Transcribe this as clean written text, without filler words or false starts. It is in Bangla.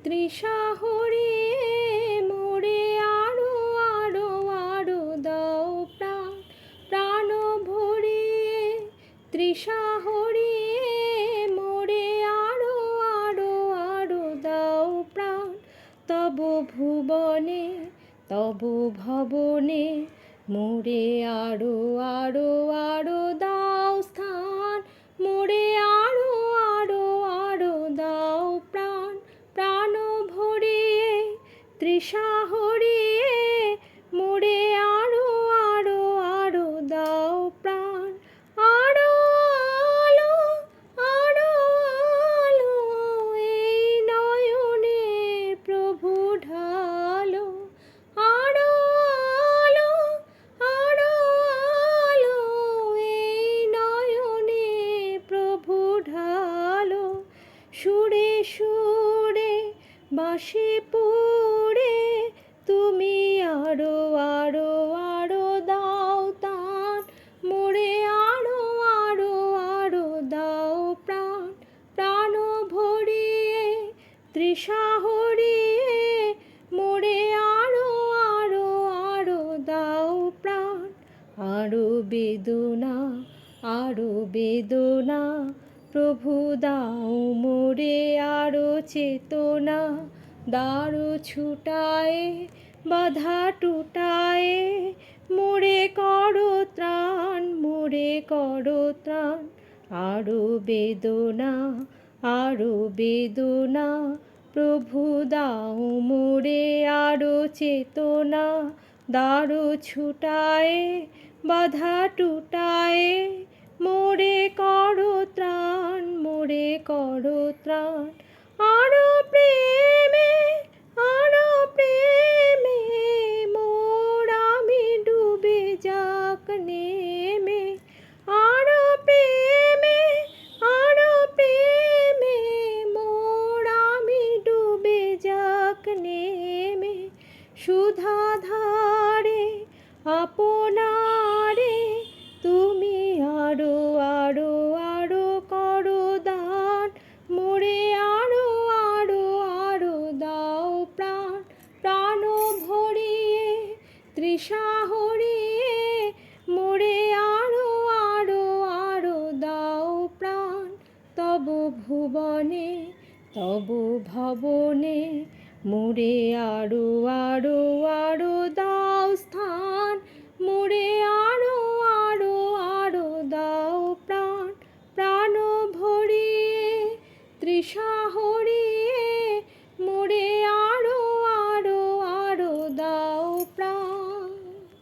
তৃষা হরিয়ে মোরে আরো আরো আরো দাও প্রাণ, প্রাণ ভরিয়ে তৃষা হরিয়ে মোরে আরো আরো আরো দাও প্রাণ। তব ভুবনে তব ভবনে মোরে আরো আরো আরো দাও স্থান, মোরে আরো আরো আরো দাও প্রাণ, প্রাণ ভরিয়ে তৃষা হরিয়ে মোরে আরো আরো আরো দাও প্রাণ। আরো আলো আরো আলো এই নয়নে প্রভু ঢালো, আরো আলো আরো আলো এই নয়নে প্রভু ঢালো। সুরে সুরে বাঁশি পুরে তুমি আরো আরো আরো দাও তান, মোরে আরো আরো আরো দাও প্রাণ, প্রাণ ভরিয়ে তৃষা হরিয়ে মোরে আরো আরো আরো দাও প্রাণ। আরো বেদনা আরো বেদনা প্রভু দাও মোরে আরো চেতনা। দারু ছুটায়ে বাধা টুটায়ে মোরে করো ত্রাণ, মোরে করো ত্রাণ। আরো বেদনা আরো বেদনা প্রভু দাও মোরে আরো চেতনা। দারু ছুটায়ে বাধা টুটায়ে মোরে করো ত্রাণ, মোরে করো ত্রাণ। আরো প্রেমে মোর আমি ডুবে যাক নেমে। আরো প্রেমে মোর আমি ডুবে যাক নেমে। সুধা ধারে আপনারে তুমি আরো আরো আরো করো দান, মোরে আরো আরো আরো দাও প্রাণ, প্রাণ ভরিয়ে তৃষা হরিয়ে মোরে আরো আরো আরো দাও প্রাণ। তব ভুবনে তব ভবনে মোরে আরো আরো আরো দাও স্থান, মোরে আরো আরো আরো দাও প্রাণ, প্রাণ ভরিয়ে তৃষা হরিয়ে